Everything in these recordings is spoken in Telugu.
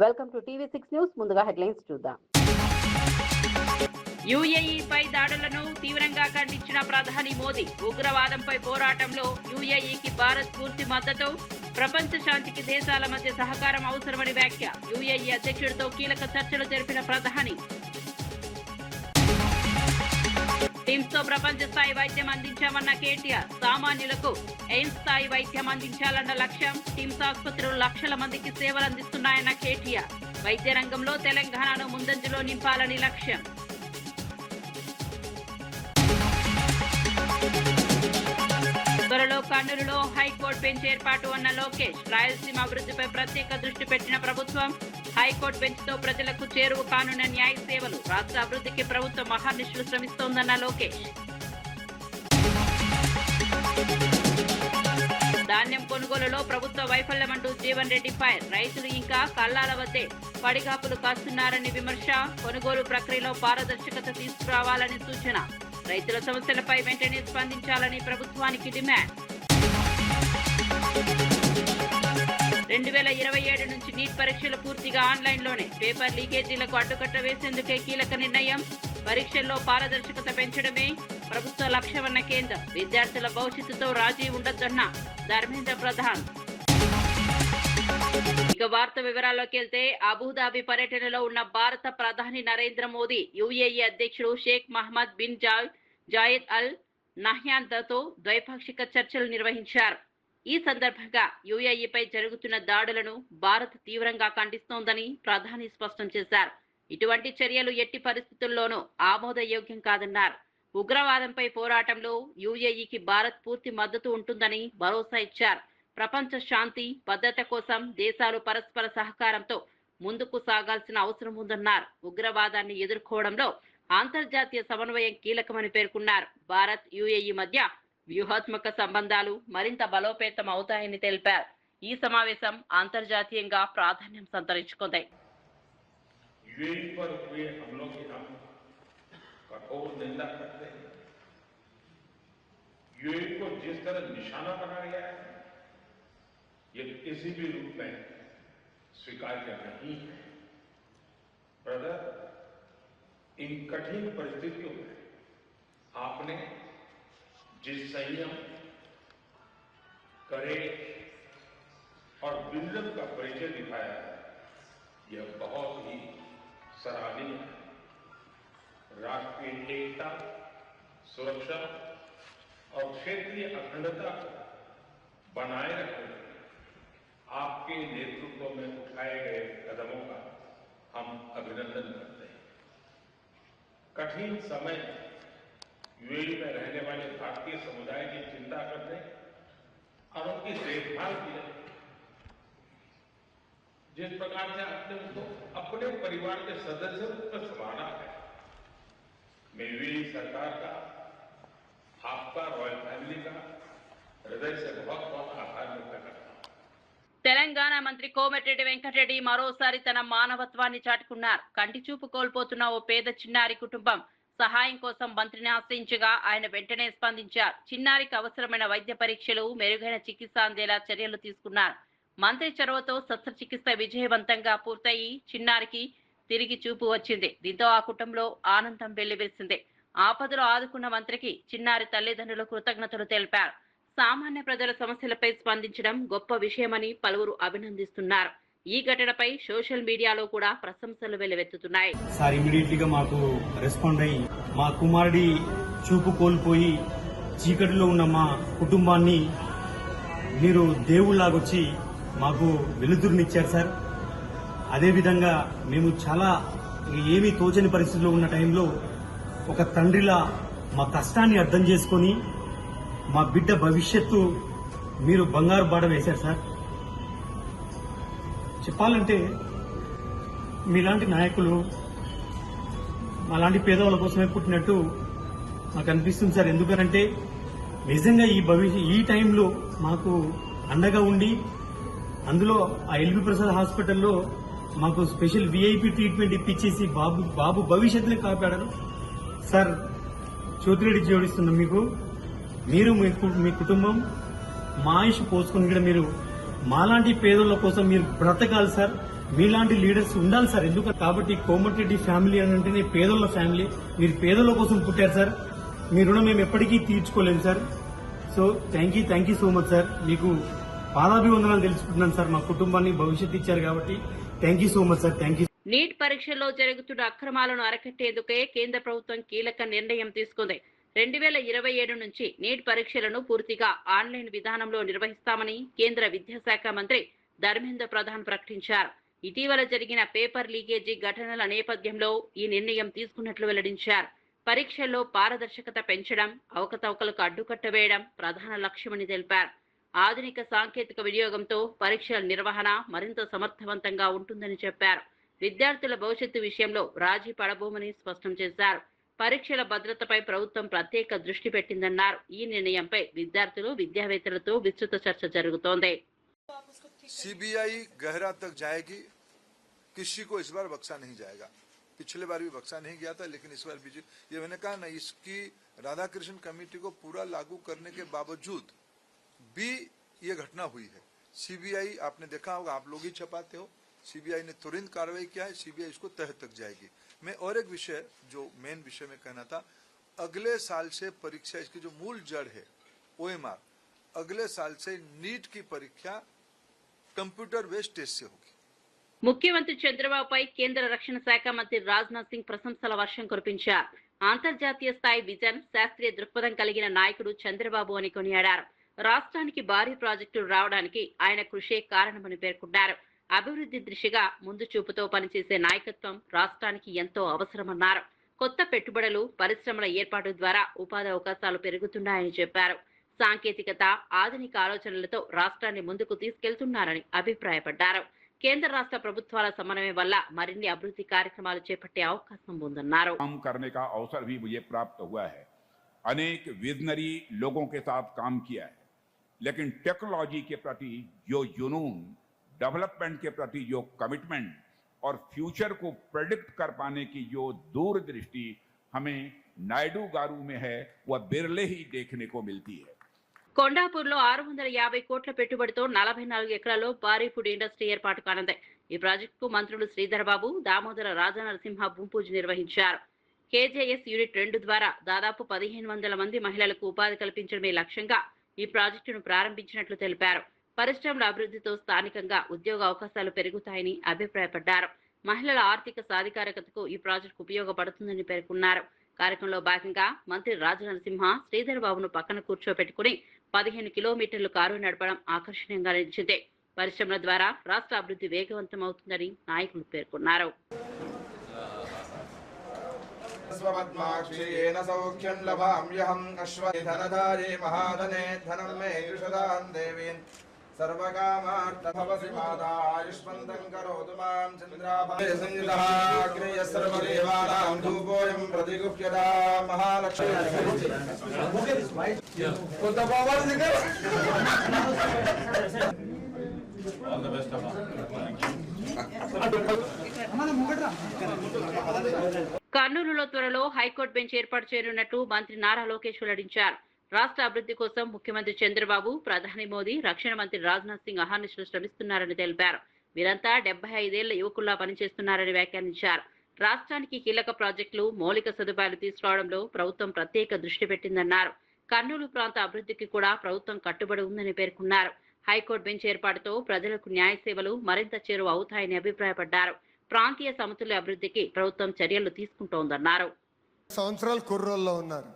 వెల్కమ్ టు టీవీ6 న్యూస్. ముందుగా హెడ్లైన్స్ చూద్దాం. యుఏఈపై దాడులను తీవ్రంగా ఖండించిన ప్రధాని మోదీ. ఉగ్రవాదంపై పోరాటంలో యుఏఈకి భారత్ పూర్తి మద్దతు. ప్రపంచ శాంతికి దేశాల మధ్య సహకారం అవసరమని వ్యాఖ్య. యుఏఈ అధ్యక్షుడితో కీలక చర్చలు జరిపిన ప్రధాని. టిమ్స్ తో ప్రపంచ స్థాయి వైద్యం అందించామన్న కేటీఆర్. సామాన్యులకు ఎయిమ్స్ స్థాయి వైద్యం అందించాలన్న లక్ష్యం. టిమ్స్ ఆసుపత్రులు లక్షల మందికి సేవలు అందిస్తున్నాయన్న కేటీఆర్. వైద్య రంగంలో తెలంగాణను ముందంజలో నింపాలని లక్ష్యం. త్వరలో కర్నూలులో హైకోర్టు బెంచ్ ఏర్పాటు అన్న లోకేష్. రాయలసీమ అభివృద్ధిపై ప్రత్యేక దృష్టి పెట్టిన ప్రభుత్వం. హైకోర్టు బెంచ్ తో ప్రజలకు చేరువ కానున్న న్యాయ సేవలు. రాష్ట్ర అభివృద్ధికి ప్రభుత్వం మహానిశలు శ్రమిస్తోందన్న లోకేష్. ధాన్యం కొనుగోలులో ప్రభుత్వ వైఫల్యమంటూ జీవన్ రెడ్డి ఫైర్. రైతులు ఇంకా కల్లాల వద్దే పడిగాపులు కాస్తున్నారని విమర్శ. కొనుగోలు ప్రక్రియలో పారదర్శకత తీసుకురావాలని సూచన. రైతుల సమస్యలపై వెంటనే స్పందించాలని ప్రభుత్వానికి డిమాండ్. 2027 నుంచి నీట్ పరీక్షలు పూర్తిగా ఆన్లైన్లోనే. పేపర్ లీకేజీలకు అడ్డుకట్ట వేసేందుకే కీలక నిర్ణయం. పరీక్షల్లో పారదర్శకత పెంచడమే ప్రభుత్వ లక్ష్యమన్న కేంద్రం. విద్యార్థుల భవిష్యత్తుతో రాజీ ఉండొద్దన్న ధర్మేంద్ర ప్రధాన్. ఇక వార్త వివరాల్లోకి వెళ్తే, అబుదాబి పర్యటనలో ఉన్న భారత ప్రధాని నరేంద్ర మోదీ యుఏఈ అధ్యక్షుడు షేక్ మహమ్మద్ బిన్ జాయద్ అల్ నహ్యాన్తో ద్వైపాక్షిక చర్చలు నిర్వహించారు. ఈ సందర్భంగా యుఏఈపై జరుగుతున్న దాడులను భారత్ తీవ్రంగా ఖండిస్తోందని ప్రధాని స్పష్టం చేశారు. ఇటువంటి చర్యలు ఎట్టి పరిస్థితుల్లోనూ ఆమోదయోగ్యం కాదన్నారు. ఉగ్రవాదంపై పోరాటంలో యుఏఈకి భారత్ పూర్తి మద్దతు ఉంటుందని భరోసా ఇచ్చారు. ప్రపంచ శాంతి భద్రత కోసం దేశాలు పరస్పర సహకారంతో ముందుకు సాగాల్సిన అవసరం ఉందన్నారు. ఉగ్రవాదాన్ని ఎదుర్కోవడంలో అంతర్జాతీయ సమన్వయం కీలకమని పేర్కొన్నారు. భారత్ యుఏఈ మధ్య వ్యూహాత్మక సంబంధాలు మరింత బలోపేతం అవుతాయని తెలిపారు. ఈ సమావేశం అంతర్జాతీయంగా ప్రాధాన్యం సంతరించుకుంది. ये किसी भी रूप में स्वीकार्य नहीं है। ब्रदर, इन कठिन परिस्थितियों में आपने जिस संयम, करेज और विजडम का परिचय दिखाया है, यह बहुत ही सराहनीय है। राष्ट्रीय एकता, सुरक्षा और क्षेत्रीय अखंडता को बनाए रखने आपके नेतृत्व में उठाए गए कदमों का हम अभिनंदन करते हैं। कठिन समय यूएई में रहने वाले भारतीय समुदाय की चिंता करने और उनकी देखभाल की, जिस प्रकार से आपने उनको अपने परिवार के सदस्यों पर संभाला है, मैं यूएई सरकार का, आपका, रॉयल फैमिली का हृदय से बहुत बहुत आभार व्यक्त करता हूं। తెలంగాణ మంత్రి కోమటిరెడ్డి వెంకటరెడ్డి మరోసారి తన మానవత్వాన్ని చాటుకున్నారు. కంటి చూపు కోల్పోతున్న ఓ పేద చిన్నారి కుటుంబం సహాయం కోసం మంత్రిని ఆశ్రయించగా ఆయన వెంటనే స్పందించారు. చిన్నారికి అవసరమైన వైద్య పరీక్షలు, మెరుగైన చికిత్స అందేలా చర్యలు తీసుకున్నారు. మంత్రి చొరవతో శస్త్రచికిత్స విజయవంతంగా పూర్తయి చిన్నారికి తిరిగి చూపు వచ్చింది. దీంతో ఆ కుటుంబంలో ఆనందం వెల్లివిరిసింది. ఆపదలో ఆదుకున్న మంత్రికి చిన్నారి తల్లిదండ్రులు కృతజ్ఞతలు తెలిపారు. సామాన్య ప్రజల సమస్యలపై స్పందించడం గొప్ప విషయమని పలువురు అభినందిస్తున్నారు. ఈ ఘటనపై సోషల్ మీడియాలో కూడా ప్రశంసలు వెల్లువెత్తుతున్నాయి. సార్ ఇమీడియట్లీగా మాకు రెస్పాండ్ అయ్యి మా కుమారుడి చూపు కోల్పోయి చీకటిలో ఉన్న మా కుటుంబాన్ని మీరు దేవుళ్లాగొచ్చి మాకు వెలుతురునిచ్చారు సార్. అదేవిధంగా మేము చాలా ఏమీ తోచని పరిస్థితిలో ఉన్న టైంలో ఒక తండ్రిలా మా కష్టాన్ని అర్థం చేసుకొని మా బిడ్డ భవిష్యత్తు మీరు బంగారు బాట వేశారు సార్. చెప్పాలంటే మీలాంటి నాయకులు మాలాంటి పేదవాళ్ళ కోసమే పుట్టినట్టు నాకు అనిపిస్తుంది సార్. ఎందుకంటే నిజంగా ఈ టైంలో మాకు అండగా ఉండి, అందులో ఆ ఎల్వి ప్రసాద్ హాస్పిటల్లో మాకు స్పెషల్ విఐపి ట్రీట్మెంట్ ఇప్పించేసి బాబు భవిష్యత్తుని కాపాడారు సార్. చౌతిరెడ్డి జోడిస్తున్నాం మీకు. మీరు మీ కుటుంబం మా ఆయుష్ పోసుకుని కూడా మీరు మాలాంటి పేదల కోసం మీరు బ్రతకాలి సార్. మీలాంటి లీడర్స్ ఉండాలి సార్. ఎందుకంటే కాబట్టి కోమటిరెడ్డి ఫ్యామిలీ అని అంటేనే పేదోళ్ళ ఫ్యామిలీ. మీరు పేదోళ్ళ కోసం పుట్టారు సార్. మీ రుణం మేము ఎప్పటికీ తీర్చుకోలేము sir. So thank you so much sir. మీకు పాదాభివందనాలు తెలుసుకుంటున్నాను సార్. మా కుటుంబాన్ని భవిష్యత్తు ఇచ్చారు కాబట్టి thank you so much sir. Thank you. NEET పరీక్షల్లో జరుగుతున్న అక్రమాలను అరికట్టేందుకే కేంద్ర ప్రభుత్వం కీలక నిర్ణయం తీసుకుంది. 2027 నుంచి నీట్ పరీక్షలను పూర్తిగా ఆన్లైన్ విధానంలో నిర్వహిస్తామని కేంద్ర విద్యాశాఖ మంత్రి ధర్మేంద్ర ప్రధాన్ ప్రకటించారు. ఇటీవల జరిగిన పేపర్ లీకేజీ ఘటనల నేపథ్యంలో ఈ నిర్ణయం తీసుకున్నట్లు వెల్లడించారు. పరీక్షల్లో పారదర్శకత పెంచడం, అవకతవకలకు అడ్డుకట్ట వేయడం ప్రధాన లక్ష్యమని తెలిపారు. ఆధునిక సాంకేతిక వినియోగంతో పరీక్షల నిర్వహణ మరింత సమర్థవంతంగా ఉంటుందని చెప్పారు. విద్యార్థుల భవిష్యత్తు విషయంలో రాజీ పడబోమని స్పష్టం చేశారు. పరీక్షల భద్రతపై ప్రభుత్వం ప్రత్యేక దృష్టి పెట్టిందన్నారు. ఈ నిర్ణయంపై విద్యార్థులు, విద్యావేత్తలతో విస్తృత చర్చ జరుగుతోంది. सीबीआई गहरा तक जाएगी, किसी को इस बार बख्शा नहीं जाएगा। पिछले बार भी बख्शा नहीं गया था, लेकिन इस बार भी ये मैंने कहा ना, इसकी राधाकृष्ण कमेटी को पूरा लागू करने के बावजूद भी ये घटना हुई है। सीबीआई आपने देखा होगा, आप लोग ही छपाते हो, सीबीआई ने तुरंत कार्रवाई किया है, सीबीआई इसको तह तक जाएगी। मैं और एक विषय जो मेन विषय में कहना था, अगले साल से परीक्षा, इसकी जो मूल जड़ है OMR, अगले साल से नीट की परीक्षा कंप्यूटर बेस्ड टेस्ट से होगी। ముఖ్యమంత్రి చంద్రబాబుపై కేంద్ర రక్షణ శాఖ మంత్రి రాజ్నాథ్ సింగ్ ప్రశంసల వర్షం కురిపించారు. అంతర్జాతీయ స్థాయి విజన్, శాస్త్రీయ దృక్పథం కలిగిన నాయకుడు చంద్రబాబు అని కొనియాడారు. రాష్ట్రానికి భారీ ప్రాజెక్టులు రావడానికి ఆయన కృషే కారణమని పేర్కొన్నారు. అభివృద్ధి దిశగా ముందు చూపుతో పనిచేసే నాయకత్వం రాష్ట్రానికి ఎంతో అవసరమన్నారు. కొత్త పెట్టుబడులు, పరిశ్రమల ఏర్పాటు ద్వారా ఉపాధి అవకాశాలు పెరుగుతున్నాయని చెప్పారు. సాంకేతికత, ఆధునిక ఆలోచనలతో రాష్ట్రాన్ని ముందుకు తీసుకెళ్తున్నారని అభిప్రాయపడ్డారు. కేంద్ర రాష్ట్ర ప్రభుత్వాల సమన్వయం వల్ల మరిన్ని అభివృద్ధి కార్యక్రమాలు చేపట్టే అవకాశం ఉందన్నారు. काम करने का अवसर भी मुझे प्राप्त हुआ है। अनेक विजनरी लोगों के साथ काम किया है, लेकिन टेक्नोलॉजी के प्रति जो जुनून, डेवलपमेंट के प्रति जो कमिटमेंट और फ्यूचर को प्रेडिक्ट कर पाने की जो दूरदृष्टि हमें नायडू गारू में है, वह बिरले ही देखने को मिलती है। కొండాపూర్లో 650 కోట్ల పెట్టుబడితో 44 ఎకరాల్లో భారీ ఫుడ్ ఇండస్ట్రీ ఏర్పాటు కానుంది. ఈ ప్రాజెక్టుకు మంత్రులు శ్రీధర్ బాబు, దామోదర రాజనరసింహ భూమి పూజ నిర్వహించారు. కేజేఎస్ యూనిట్ 2 ద్వారా దాదాపు 1500 మంది మహిళలకు ఉపాధి కల్పించడమే లక్ష్యంగా ఈ ప్రాజెక్టును ప్రారంభించినట్లు తెలిపారు. పరిశ్రమల అభివృద్ధితో స్థానికంగా ఉద్యోగ అవకాశాలు పెరుగుతాయని అభిప్రాయపడ్డారు. మహిళల ఆర్థిక సాధికారకతకు ఈ ప్రాజెక్టు ఉపయోగపడుతుందని పేర్కొన్నారు. కార్యక్రమంలో భాగంగా మంత్రి రాజనరసింహ శ్రీధర్ బాబును పక్కన కూర్చోపెట్టుకుని 15 కిలోమీటర్లు కారు నడపడం ఆకర్షణీయంగా నిలిచింది. పరిశ్రమల ద్వారా రాష్ట్ర అభివృద్ధి వేగవంతం అవుతుందని నాయకులు పేర్కొన్నారు. सर्वकामार्थभवसि माता आयुष्मन्तं करोतु मां चन्द्राभाय संयुतः सर्वदेवानां धूपोऽयं प्रतिगुह्यता महालक्ष्मी All the best, కర్నూలులో త్వరలో హైకోర్టు బెంచ్ ఏర్పాటు చేయనున్నట్లు మంత్రి నారా లోకేష్ వెల్లడించారు. రాష్ట్ర అభివృద్ధి కోసం ముఖ్యమంత్రి చంద్రబాబు, ప్రధాని మోదీ, రక్షణ మంత్రి రాజ్నాథ్ సింగ్ అహర్నిశలు శ్రమిస్తున్నారని తెలిపారు. వీరంతా 75 ఏళ్ల యువకుల్లా పనిచేస్తున్నారని వ్యాఖ్యానించారు. రాష్ట్రానికి కీలక ప్రాజెక్టులు, మౌలిక సదుపాయాలు తీసుకురావడంలో ప్రభుత్వం ప్రత్యేక దృష్టి పెట్టిందన్నారు. కర్నూలు ప్రాంత అభివృద్ధికి కూడా ప్రభుత్వం కట్టుబడి ఉందని పేర్కొన్నారు. హైకోర్టు బెంచ్ ఏర్పాటుతో ప్రజలకు న్యాయ సేవలు మరింత చేరువ అవుతాయని అభిప్రాయపడ్డారు. ప్రాంతీయ సమతుల్య అభివృద్ధికి ప్రభుత్వం చర్యలు తీసుకుంటోందన్నారు. సంవత్సరాలు కుర్రోల్లో ఉన్నారు,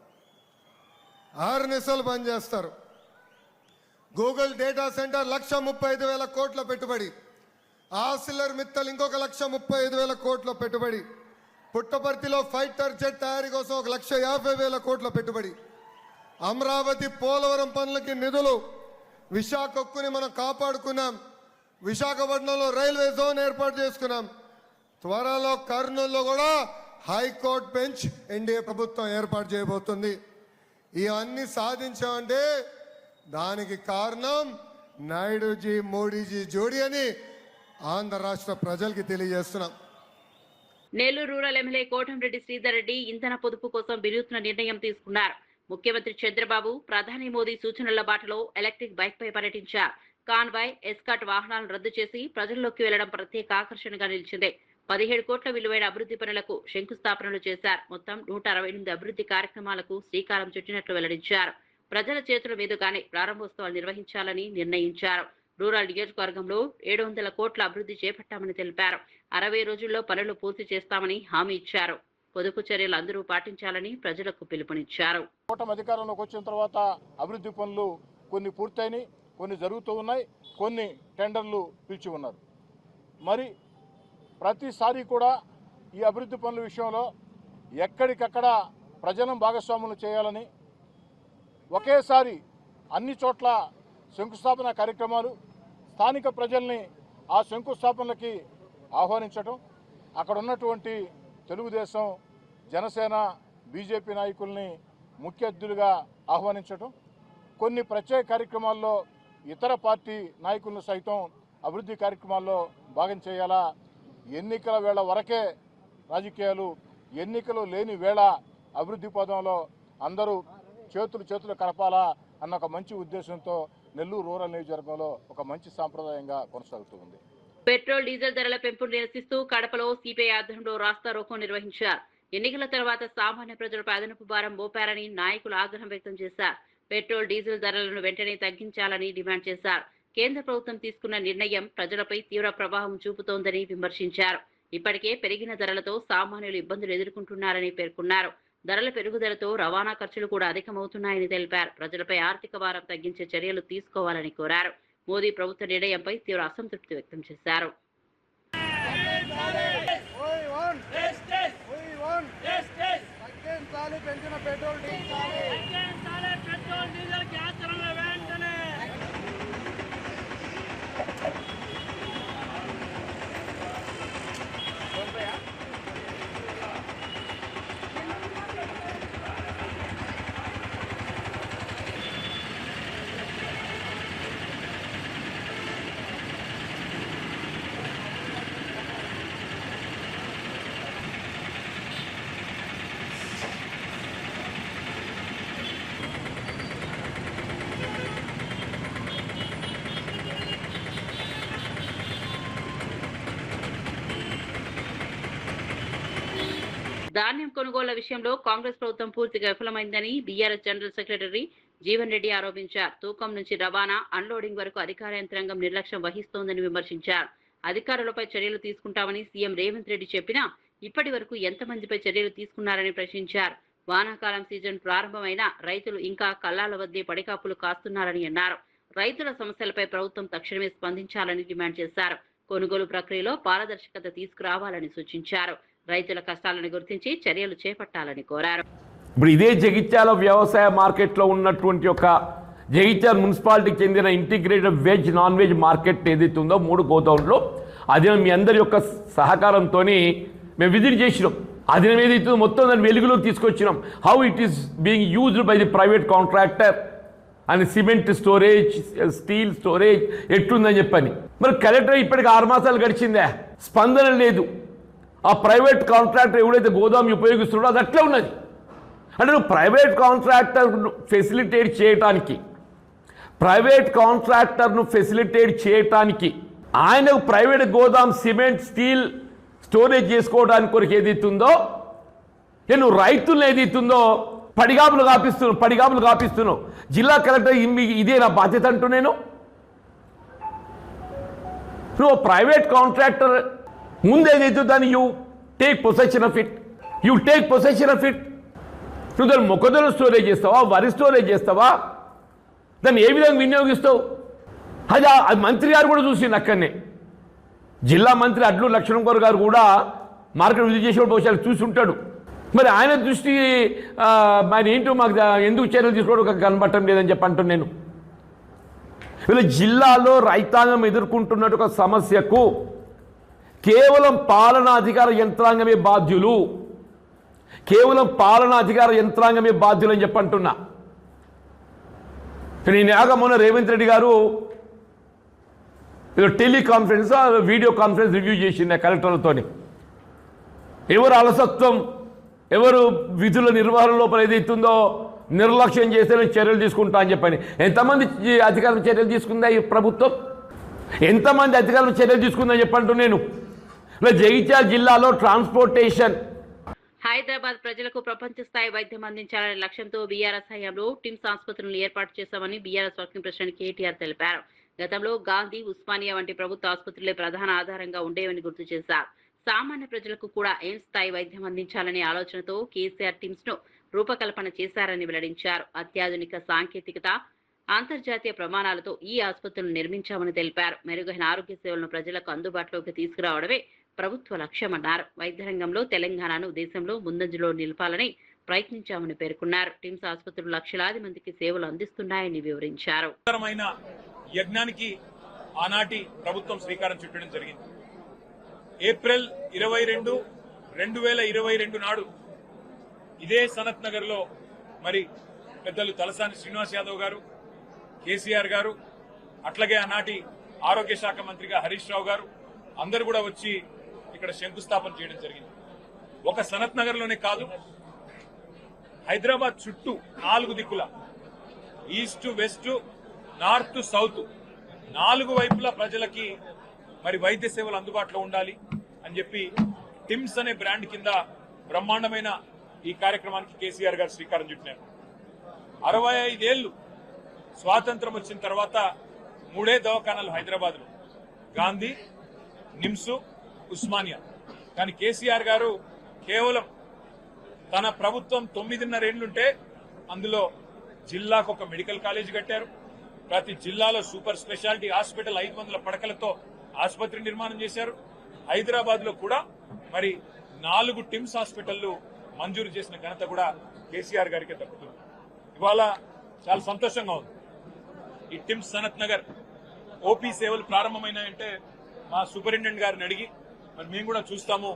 6 నెలలు బంద్ చేస్తారు. గూగుల్ డేటా సెంటర్ 1,35,000 కోట్ల పెట్టుబడి, ఆసిలర్ మిత్తల్ ఇంకొక 1,35,000 కోట్ల పెట్టుబడి, పుట్టపర్తిలో ఫైటర్ జెట్ తయారీ కోసం 1,50,000 కోట్ల పెట్టుబడి, అమరావతి పోలవరం పనులకి నిధులు, విశాఖ ఉక్కుని మనం కాపాడుకున్నాం, విశాఖపట్నంలో రైల్వే జోన్ ఏర్పాటు చేసుకున్నాం. త్వరలో కర్నూలులో కూడా హైకోర్టు బెంచ్ ఎన్డీఏ ప్రభుత్వం ఏర్పాటు చేయబోతుంది. ఇవన్నీ సాధించామంటే దానికి కారణం నాయుడుజీ మోడీజీ జోడీ అని ఆంధ్ర రాష్ట్ర ప్రజలకి తెలియజేస్తున్నాం. నెల్లూరు రూరల్ ఎమ్మెల్యే కోటంరెడ్డి శ్రీధర్ రెడ్డి ఇంధన పొదుపు కోసం వినూత్న నిర్ణయం తీసుకున్నారు. ముఖ్యమంత్రి చంద్రబాబు, ప్రధాని మోదీ సూచనల బాటలో ఎలక్ట్రిక్ బైక్ పై పర్యటించారు. కాన్వాయ్, ఎస్కాట్ వాహనాలను రద్దు చేసి ప్రజల్లోకి వెళ్లడం ప్రత్యేక ఆకర్షణగా నిలిచింది. 17 కోట్ల విలువైన అభివృద్ధి పనులకు శంకుస్థాపనలు చేశారు. మొత్తం 168 అభివృద్ధి కార్యక్రమాలకు శ్రీకారం చుట్టినట్లు వెల్లడించారు. ప్రజల చేతుల మీదుగానే ప్రారంభోత్సవాలు నిర్వహించాలని నిర్ణయించారు. రూరల్ నియోజకవర్గంలో 700 కోట్ల అభివృద్ధి చేపట్టామని తెలిపారు. 60 రోజుల్లో పనులు పూర్తి చేస్తామని హామీ ఇచ్చారు. పొదుపు చర్యలు అందరూ పాటించాలని ప్రజలకు పిలుపునిచ్చారు. కూటమి అధికారంలోకి వచ్చిన తర్వాత అభివృద్ధి పనులు కొన్ని పూర్తయినాయి, కొన్ని జరుగుతూ ఉన్నాయి, కొన్ని టెండర్లు పిలిచి ఉన్నారు. మరి ప్రతిసారి కూడా ఈ అభివృద్ధి పనుల విషయంలో ఎక్కడికక్కడ ప్రజలను భాగస్వాములు చేయాలని ఒకేసారి అన్ని చోట్ల శంకుస్థాపన కార్యక్రమాలు, స్థానిక ప్రజల్ని ఆ శంకుస్థాపనలకి ఆహ్వానించడం, అక్కడ ఉన్నటువంటి తెలుగుదేశం, జనసేన, బీజేపీ నాయకుల్ని ముఖ్య అతిథులుగా ఆహ్వానించడం, కొన్ని ప్రత్యేక కార్యక్రమాల్లో ఇతర పార్టీ నాయకులను సైతం అభివృద్ధి కార్యక్రమాల్లో భాగం చేయాలా, ఎన్నికల వేళ వరకే రాజకీయాలు, ఎన్నికలు లేని వేళ అభివృద్ధి పదంలో అందరూ చేతులు కలపాలా అన్న ఒక మంచి ఉద్దేశంతో నెల్లూరు రూరల్ నియోజకవర్గంలో ఒక మంచి సాంప్రదాయంగా కొనసాగుతూ ఉంది. పెట్రోల్, డీజిల్ ధరల పెంపును నిరసిస్తూ కడపలో సిపిఐ ఆధ్వర్యంలో రాస్తా రోకో నిర్వహించారు. ఎన్నికల తర్వాత సామాన్య ప్రజలపై అదనపు భారం మోపారని నాయకులు ఆగ్రహం వ్యక్తం చేశారు. పెట్రోల్, డీజిల్ ధరలను వెంటనే తగ్గించాలని డిమాండ్ చేశారు. కేంద్ర ప్రభుత్వం తీసుకున్న నిర్ణయం ప్రజలపై తీవ్ర ప్రభావం చూపుతోందని విమర్శించారు. ఇప్పటికే పెరిగిన ధరలతో సామాన్యులు ఇబ్బందులు ఎదుర్కొంటున్నారని పేర్కొన్నారు. ధరల పెరుగుదలతో రవాణా ఖర్చులు కూడా అధికమవుతున్నాయని తెలిపారు. ప్రజలపై ఆర్థిక భారం తగ్గించే చర్యలు తీసుకోవాలని కోరారు. మోదీ ప్రభుత్వ నిర్ణయంపై తీవ్ర అసంతృప్తి వ్యక్తం చేశారు. ధాన్యం కొనుగోళ్ల విషయంలో కాంగ్రెస్ ప్రభుత్వం పూర్తిగా విఫలమైందని BRS general secretary Jeevan Reddy ఆరోపించారు. తూకం నుంచి రవాణా, అన్లోడింగ్ వరకు అధికార యంత్రాంగం నిర్లక్ష్యం వహిస్తోందని విమర్శించారు. అధికారులపై చర్యలు తీసుకుంటామని సీఎం రేవంత్ రెడ్డి చెప్పినా ఇప్పటి వరకు ఎంతమందిపై చర్యలు తీసుకున్నారని ప్రశ్నించారు. వానాకాలం సీజన్ ప్రారంభమైన రైతులు ఇంకా కల్లాల వద్దే పడికాపులు కాస్తున్నారని అన్నారు. రైతుల సమస్యలపై ప్రభుత్వం తక్షణమే స్పందించాలని డిమాండ్ చేశారు. కొనుగోలు ప్రక్రియలో పారదర్శకత తీసుకురావాలని సూచించారు. రైతుల కష్టాలను గుర్తించి చర్యలు చేపట్టాలని కోరారు. ఇప్పుడు ఇదే జగిత్యాల వ్యవసాయ మార్కెట్లో ఉన్నటువంటి ఒక జగిత్యాల మున్సిపాలిటీకి చెందిన integrated veg, non veg market ఏదైతే ఉందో 3 గోడౌన్లో అది మీ అందరి యొక్క సహకారంతో మేము విజిట్ చేసినాం. అది ఏదైతే మొత్తం దాన్ని వెలుగులోకి తీసుకొచ్చినాం. How it is being used by the private contractor అని, సిమెంట్ స్టోరేజ్, స్టీల్ స్టోరేజ్ ఎట్లుందని చెప్పని. మరి కలెక్టర్ ఇప్పటికి 6 మాసాలు గడిచిందే, స్పందన లేదు. ఆ ప్రైవేట్ కాంట్రాక్టర్ ఎవడైతే గోదాం ఉపయోగిస్తున్నాడో అది అట్లా ఉన్నది. అంటే నువ్వు ప్రైవేట్ కాంట్రాక్టర్ను ఫెసిలిటేట్ చేయటానికి ఆయన ప్రైవేట్ గోదాం సిమెంట్, స్టీల్ స్టోరేజ్ చేసుకోవడానికి కొరకు ఏదైతుందో, నువ్వు రైతులను ఏదైతుందో పడిగాపులు కాపిస్తున్నావు. జిల్లా కలెక్టర్ ఇదే నా బాధ్యత అంటూ నువ్వు ప్రైవేట్ కాంట్రాక్టర్ ముందు ఏదైతే దాన్ని you take possession of it. నువ్వు దాన్ని మొక్కజొన్న స్టోరేజ్ చేస్తావా, వరి స్టోరేజ్ చేస్తావా, దాన్ని ఏ విధంగా వినియోగిస్తావు? అది మంత్రి గారు కూడా చూసిండు. అక్కడనే జిల్లా మంత్రి అడ్లూరు లక్ష్మణ్ గారు కూడా మార్కెట్ విజిట్ చేసేవాడు బహుశా చూసి ఉంటాడు. మరి ఆయన దృష్టి మరి ఏంటో మాకు ఎందుకు చర్యలు తీసుకోవడం కనబడటం లేదని చెప్పి అంటున్నాను నేను. వీళ్ళ జిల్లాలో రైతాంగం ఎదుర్కొంటున్నట్టు ఒక సమస్యకు కేవలం పాలనాధికార యంత్రాంగమే బాధ్యులు అని చెప్పంటున్నా. నేను మొన్న రేవంత్ రెడ్డి గారు టెలికాన్ఫరెన్స్, వీడియో కాన్ఫరెన్స్ రివ్యూ చేసింది కలెక్టర్లతోని. ఎవరు అలసత్వం, ఎవరు విధుల నిర్వహణ లోపల ఏదైతుందో నిర్లక్ష్యం చేస్తే నేను చర్యలు తీసుకుంటా అని చెప్పని ఎంతమంది అధికారులు చర్యలు తీసుకుందా ఈ ప్రభుత్వం? ఎంతమంది అధికారులు చర్యలు తీసుకుందని చెప్పంటూ నేను జగిత్యాల జిల్లాలో ట్రాన్స్పోర్టేషన్ హైదరాబాద్ ప్రజలకు ప్రపంచ స్థాయి వైద్యం అందించాలనే లక్ష్యంతో బీఆర్ఎస్ హయాంలో టిమ్స్ ఆసుపత్రులను ఏర్పాటు చేశామని బీఆర్ఎస్ వర్కింగ్ ప్రెసిడెంట్ కేటీఆర్ తెలిపారు. గతంలో గాంధీ, ఉస్మానియా వంటి ప్రభుత్వ ఆసుపత్రులే ప్రధాన ఆధారంగా ఉండేవని గుర్తు చేశారు. సామాన్య ప్రజలకు కూడా ఎయిమ్స్ స్థాయి వైద్యం అందించాలనే ఆలోచనతో కేసీఆర్ టిమ్స్ ను రూపకల్పన చేశారని వెల్లడించారు. అత్యాధునిక సాంకేతికత, అంతర్జాతీయ ప్రమాణాలతో ఈ ఆసుపత్రులను నిర్మించామని తెలిపారు. మెరుగైన ఆరోగ్య సేవలను ప్రజలకు అందుబాటులోకి తీసుకురావడమే ప్రభుత్వ లక్ష్యమన్నారు. వైద్య రంగంలో తెలంగాణను దేశంలో ముందంజలో నిలపాలని ప్రయత్నించామని పేర్కొన్నారు. టిమ్స్ ఆసుపత్రులు లక్షలాది మందికి సేవలు అందిస్తున్నాయని వివరించారు. యజ్ఞానికి ఆనాటి ప్రభుత్వం శ్రీకారం చుట్టడం జరిగింది. ఏప్రిల్ 22, 2022 నాడు ఇదే సనత్ నగర్ లో మరి పెద్దలు తలసాని శ్రీనివాస్ యాదవ్ గారు, కేసీఆర్ గారు, అట్లాగే ఆనాటి ఆరోగ్య శాఖ మంత్రిగా హరీష్ రావు గారు అందరూ కూడా వచ్చి ఇక్కడ శంకుస్థాపన చేయడం జరిగింది. ఒక సనత్ నగర్ లోనే కాదు, హైదరాబాద్ చుట్టూ 4 దిక్కుల ఈస్ట్, వెస్ట్, నార్త్, సౌత్ 4 వైపుల ప్రజలకి మరి వైద్య సేవలు అందుబాటులో ఉండాలి అని చెప్పి టిమ్స్ అనే బ్రాండ్ కింద బ్రహ్మాండమైన ఈ కార్యక్రమానికి కేసీఆర్ గారు శ్రీకారం చుట్టినారు. 65 ఏళ్లు స్వాతంత్రం వచ్చిన తర్వాత 3 దవాఖానాలు హైదరాబాద్ లో, గాంధీ, నిమ్స్, ఉస్మానియా. కానీ కేసీఆర్ గారు కేవలం తన ప్రభుత్వం 9.5 ఏళ్లుంటే అందులో జిల్లాకు ఒక మెడికల్ కాలేజ్ కట్టారు. ప్రతి జిల్లాలో సూపర్ స్పెషాలిటీ హాస్పిటల్ 500 పడకలతో ఆసుపత్రి నిర్మాణం చేశారు. హైదరాబాద్ లో కూడా మరి 4 టిమ్స్ హాస్పిటళ్లు మంజూరు చేసిన ఘనత కూడా కేసీఆర్ గారికి దక్కుతుంది. ఇవాళ చాలా సంతోషంగా ఉంది. ఈ టిమ్స్ సనత్ నగర్ ఓపీ సేవలు ప్రారంభమైనాయంటే మా సూపరింటెండెంట్ గారిని అడిగి మరి మేము కూడా చూస్తాము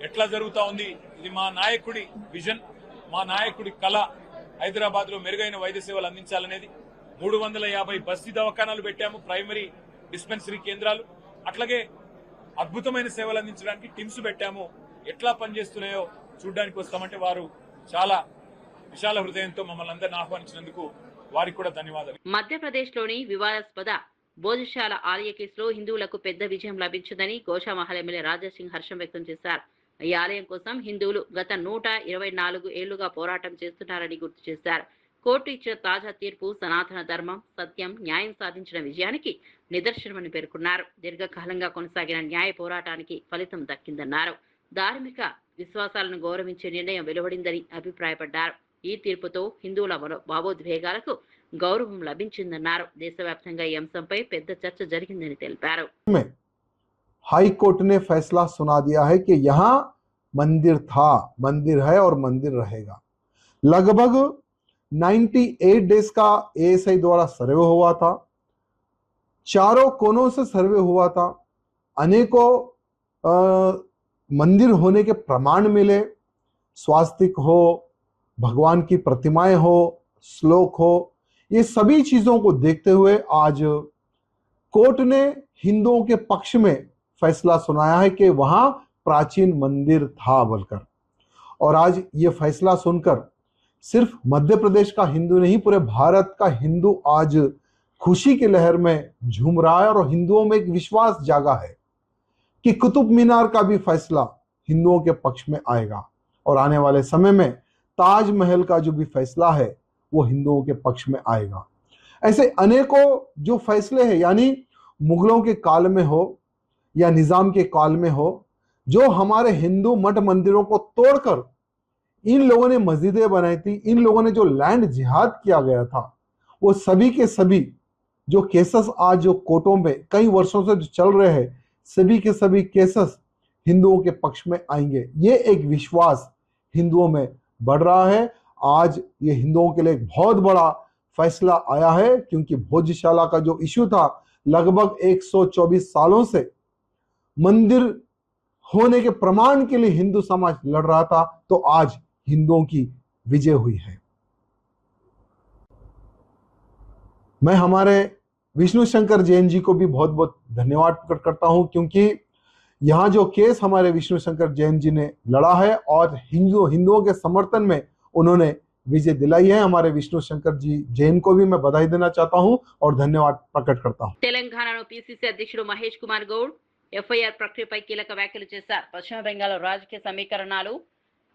ఎట్లా జరుగుతా ఉంది. ఇది మా నాయకుడి విజన్, మా నాయకుడి కళ. హైదరాబాద్ లో మెరుగైన వైద్య సేవలు అందించాలనేది. 350 బస్తీ దవాఖానాలు పెట్టాము, ప్రైమరీ డిస్పెన్సరీ కేంద్రాలు. అట్లాగే అద్భుతమైన సేవలు అందించడానికి టిమ్స్ పెట్టాము. ఎట్లా పనిచేస్తున్నాయో చూడడానికి వస్తామంటే వారు చాలా విశాల హృదయంతో మమ్మల్ని అందరిని ఆహ్వానించినందుకు వారికి కూడా ధన్యవాదాలు. మధ్యప్రదేశ్ లోని వివాదాస్పద భోజశాల ఆలయ కేసులో హిందువులకు పెద్ద విజయం లభించిందని గోషామహల్ ఎమ్మెల్యే రాజాసింగ్ హర్షం వ్యక్తం చేశారు. ఈ ఆలయం కోసం హిందువులు గత 124 ఏళ్లుగా పోరాటం చేస్తున్నారని గుర్తు చేశారు. కోర్టు ఇచ్చిన తాజా తీర్పు సనాతన ధర్మం, సత్యం, న్యాయం సాధించిన విజయానికి నిదర్శనమని పేర్కొన్నారు. దీర్ఘకాలంగా కొనసాగిన న్యాయ పోరాటానికి ఫలితం దక్కిందన్నారు. ధార్మిక విశ్వాసాలను గౌరవించే నిర్ణయం వెలువడిందని అభిప్రాయపడ్డారు. ఈ తీర్పుతో హిందువుల భావోద్వేగాలకు గౌరవం లభించిందన్నారు. దేశవ్యాప్తంగా ఈ అంశంపై పెద్ద చర్చ జరిగిందని తెలిపారు. हाई कोर्ट ने फैसला सुना दिया है कि यहाँ मंदिर था, मंदिर है और मंदिर रहेगा। लगभग 98 डेज का एएसआई द्वारा सर्वे हुआ था, चारों कोनों से सर्वे हुआ था, अनेकों मंदिर होने के प्रमाण मिले, स्वास्तिक हो, भगवान की प्रतिमाएं हो, श्लोक हो, ये सभी चीजों को देखते हुए आज कोर्ट ने हिंदुओं के पक्ष में फैसला सुनाया है कि वहां प्राचीन मंदिर था बोलकर। और आज ये फैसला सुनकर सिर्फ मध्य प्रदेश का हिंदू नहीं, पूरे भारत का हिंदू आज खुशी की लहर में झूम रहा है। और हिंदुओं में एक विश्वास जागा है कि कुतुब मीनार का भी फैसला हिंदुओं के पक्ष में आएगा और आने वाले समय में ताजमहल का जो भी फैसला है वो हिंदुओं के पक्ष में आएगा। ऐसे अनेकों जो फैसले हैं, यानी मुगलों के काल में हो या निजाम के काल में हो, जो हमारे हिंदू मठ मंदिरों को तोड़कर इन लोगों ने मस्जिदें बनाई थी, इन लोगों ने जो लैंड जिहाद किया गया था, वो सभी के सभी जो केसेस आज जो कोर्टों में कई वर्षों से जो चल रहे हैं, सभी के सभी केसेस हिंदुओं के पक्ष में आएंगे। ये एक विश्वास हिंदुओं में बढ़ रहा है। आज ये हिंदुओं के लिए एक बहुत बड़ा फैसला आया है, क्योंकि भोजशाला का जो इश्यू था, लगभग 124 सालों से मंदिर होने के प्रमाण के लिए हिंदू समाज लड़ रहा था, तो आज हिंदुओं की विजय हुई है। मैं हमारे विष्णु शंकर जैन जी को भी बहुत बहुत धन्यवाद प्रकट करता हूं, क्योंकि यहाँ जो केस हमारे विष्णु शंकर जैन जी ने लड़ा है और हिंदुओं के समर्थन में उन्होंने विजय दिलाई है। हमारे विष्णु शंकर जी जैन को भी मैं बधाई देना चाहता हूं और धन्यवाद प्रकट करता हूं। తెలంగాణలో పీసీసీ అధ్యక్షుడు మహేష్ కుమార్ గౌడ్ ఎఫ్ఐఆర్ ప్రక్రియపై కీలక వ్యాఖ్యలు చేశారు. పశ్చిమ బెంగాల్ రాజకీయ సమీకరణాలు.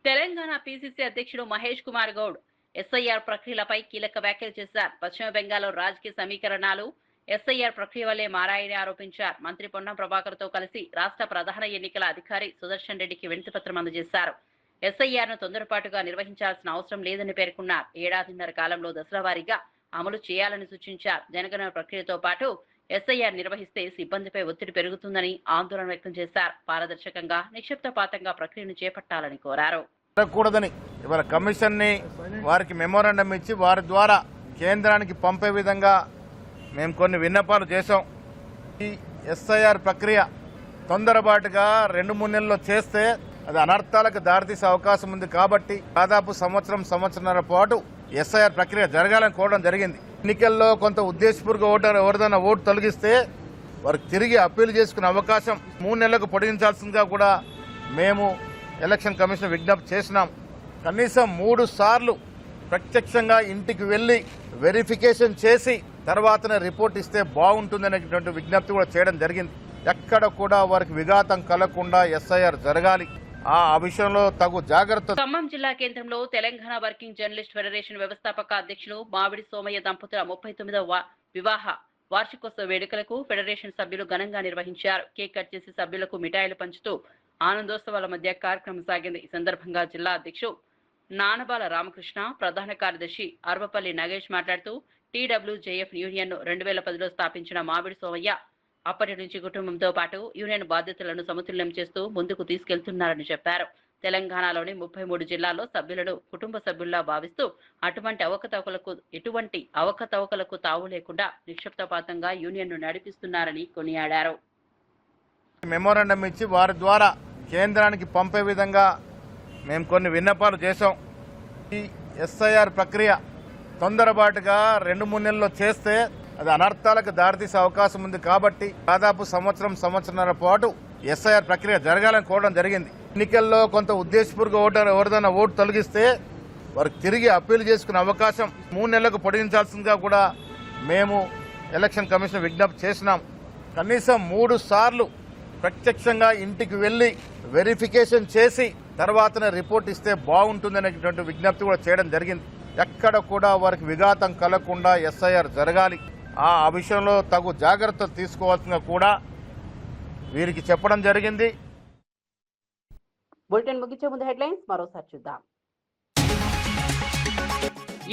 తెలంగాణ పీసీసీ అధ్యక్షుడు మహేష్ కుమార్ గౌడ్ ఎస్ఐఆర్ ప్రక్రియలపై కీలక వ్యాఖ్యలు చేశారు. పశ్చిమ బెంగాల్ రాజకీయ సమీకరణాలు ఎస్ఐఆర్ ప్రక్రియ వల్లే మారాయని ఆరోపించారు. మంత్రి పొన్నం ప్రభాకర్ తో కలిసి రాష్ట్ర ప్రధాన ఎన్నికల అధికారి సుదర్శన్ రెడ్డికి వినతిపత్రం అందజేశారు. ఎస్ఐఆర్ ను తొందరపాటుగా నిర్వహించాల్సిన అవసరం లేదని పేర్కొన్నారు. ఏడాదిన్నర కాలంలో దశల వారీగా అమలు చేయాలని సూచించారు. జనగణన ప్రక్రియతో పాటు ఎస్ఐఆర్ నిర్వహిస్తే సిబ్బందిపై ఒత్తిడి పెరుగుతుందని ఆందోళన వ్యక్తం చేశారు. పారదర్శకంగా నిక్షిప్తపాతంగా ప్రక్రియను చేపట్టాలని కోరారు. జరగకూడదని ఇవాళ కమిషన్ ని వారికి మెమోరాండం ఇచ్చి వారి ద్వారా కేంద్రానికి పంపే విధంగా మేము కొన్ని విన్నపాలు చేశాం. ఈ ఎస్ఐఆర్ ప్రక్రియ తొందరపాటుగా 2-3 నెలల్లో చేస్తే అది అనర్థాలకు దారితీసే అవకాశం ఉంది. కాబట్టి దాదాపు సంవత్సరంన్నర పాటు ఎస్ఐఆర్ ప్రక్రియ జరగాలని కోరడం జరిగింది. ఎన్నికల్లో కొంత ఉద్దేశపూర్వక ఓటర్ ఎవరిదైనా ఓటు తొలగిస్తే వారికి తిరిగి అప్పీల్ చేసుకునే అవకాశం 3 నెలలకు పొడిగించాల్సిందిగా కూడా మేము ఎలక్షన్ కమిషన్ విజ్ఞప్తి చేసినాం. కనీసం 3 సార్లు ప్రత్యక్షంగా ఇంటికి వెళ్లి వెరిఫికేషన్ చేసి తర్వాతనే రిపోర్ట్ ఇస్తే బాగుంటుందనేటువంటి విజ్ఞప్తి కూడా చేయడం జరిగింది. ఎక్కడ కూడా వారికి విఘాతం కలగకుండా ఎస్ఐఆర్ జరగాలి. ఆ విషయంలో తగు జాగ్రత్త. ఖమ్మం జిల్లా కేంద్రంలో తెలంగాణ వర్కింగ్ జర్నలిస్ట్ ఫెడరేషన్ వ్యవస్థాపక అధ్యక్షులు మావిడి సోమయ్య దంపతుల 39వ వివాహ వార్షికోత్సవ వేడుకలకు ఫెడరేషన్ సభ్యులు ఘనంగా నిర్వహించారు. కేక్ కట్ చేసి సభ్యులకు మిఠాయిలు పంచుతూ ఆనందోత్సవాల మధ్య కార్యక్రమం సాగింది. ఈ సందర్భంగా జిల్లా అధ్యక్షుడు నానబాల రామకృష్ణ, ప్రధాన కార్యదర్శి అర్వపల్లి నగేష్ మాట్లాడుతూ టీడబ్ల్యూజేఎఫ్ యూనియన్ ను 2010లో స్థాపించిన మావిడి సోమయ్య అప్పటి నుంచి కుటుంబంతో పాటు యూనియన్ బాధ్యతలను సమతుల్యం చేస్తూ ముందుకు తీసుకెళ్తున్నారని చెప్పారు. తెలంగాణలోని 33 జిల్లాల్లో సభ్యులను కుటుంబ సభ్యుల్లా భావిస్తూ ఎటువంటి అవకతవకలకు తావు లేకుండా నిక్షిప్తపాతంగా యూనియన్ ను నడిపిస్తున్నారని కొనియాడారు. మెమోరాండం ఇచ్చి వారి ద్వారా కేంద్రానికి పంపే విధంగా మేము కొన్ని విన్నపాలు చేశాం. ఈ ఎస్ఐఆర్ ప్రక్రియ తొందరపాటుగా 2-3 నెలల్లో చేస్తే అది అనర్థాలకు దారితీసే అవకాశం ఉంది. కాబట్టి దాదాపు సంవత్సరంన్నర పాటు ఎస్ఐఆర్ ప్రక్రియ జరగాలని కోరడం జరిగింది. ఎన్నికల్లో కొంత ఉద్దేశపూర్వక ఓటర్ ఎవరిదైనా ఓటు తొలగిస్తే వారికి తిరిగి అప్పీల్ చేసుకునే అవకాశం 3 నెలలకు పొడిగించాల్సిందిగా కూడా మేము ఎలక్షన్ కమిషన్ విజ్ఞప్తి చేసినాం. కనీసం 3 సార్లు ప్రత్యక్షంగా ఇంటికి వెళ్లి వెరిఫికేషన్ చేసి తర్వాతనే రిపోర్ట్ ఇస్తే బాగుంటుందనేటువంటి విజ్ఞప్తి కూడా చేయడం జరిగింది. ఎక్కడ కూడా వారికి విఘాతం కలగకుండా ఎస్ఐఆర్ జరగాలి. ఆ విషయంలో తగు జాగ్రత్తలు తీసుకోవాల్సిందిగా కూడా వీరికి చెప్పడం జరిగింది. బులెటిన్ ముగించే ముందు హెడ్లైన్స్ మరోసారి చూద్దాం.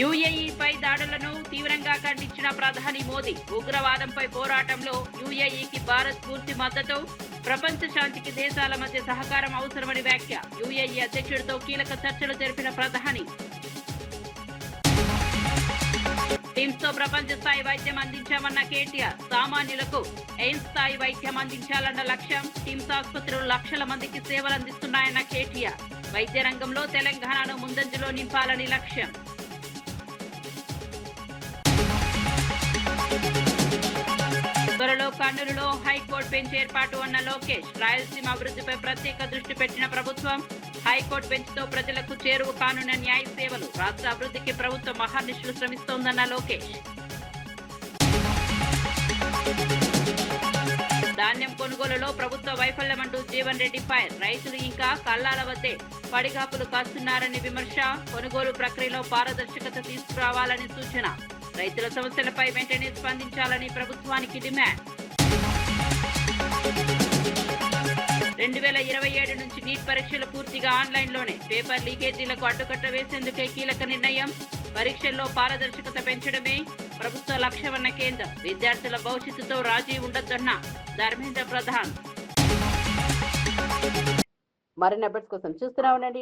యుఏఈపై దాడులను తీవ్రంగా ఖండించిన ప్రధాని మోదీ. ఉగ్రవాదంపై పోరాటంలో యుఏఈకి భారత్ పూర్తి మద్దతు. ప్రపంచ శాంతికి దేశాల మధ్య సహకారం అవసరమని వ్యాఖ్య. యుఏఈ అధ్యక్షుడితో కీలక చర్చలు జరిపిన ప్రధాని. టిమ్స్ తో ప్రపంచ స్థాయి వైద్యం అందించామన్న కేటీఆర్. సామాన్యులకు ఎయిమ్స్ స్థాయి వైద్యం అందించాలన్న లక్ష్యం. టిమ్స్ ఆసుపత్రులు లక్షల మందికి సేవలు అందిస్తున్నాయన్న కేటీఆర్. వైద్య రంగంలో తెలంగాణను ముందంజలో నింపాలని లక్ష్యం. త్వరలో కర్నూలులో హైకోర్టు బెంచ్ ఏర్పాటు అన్న లోకేష్. రాయలసీమ అభివృద్ధిపై ప్రత్యేక దృష్టి పెట్టిన ప్రభుత్వం. హైకోర్టు బెంచ్ తో ప్రజలకు చేరువ కానున్న న్యాయ సేవలు. రాష్ట్ర అభివృద్ధికి ప్రభుత్వం మహర్నిశలు శ్రమిస్తోందన్న లోకేష్. ధాన్యం కొనుగోలులో ప్రభుత్వ వైఫల్యమంటూ జీవన్ రెడ్డి ఫైర్. రైతులు ఇంకా కల్లాల వద్దే పడిగాపులు కాస్తున్నారని విమర్శ. కొనుగోలు ప్రక్రియలో పారదర్శకత తీసుకురావాలని సూచన. రైతుల సమస్యలపై వెంటనే స్పందించాలని ప్రభుత్వానికి డిమాండ్. 2027 నుంచి నీట్ పరీక్షలు పూర్తిగా ఆన్లైన్లోనే. పేపర్ లీకేజీలకు అడ్డుకట్ట వేసేందుకే కీలక నిర్ణయం. పరీక్షల్లో పారదర్శకత పెంచడమే ప్రభుత్వ లక్ష్యమన్న కేంద్రం. విద్యార్థుల భవిష్యత్తుతో రాజీ ఉండొద్దన్న ధర్మేంద్ర ప్రధాన్. మరిన్ని అప్డేట్స్ కోసం చూస్తూనే ఉండండి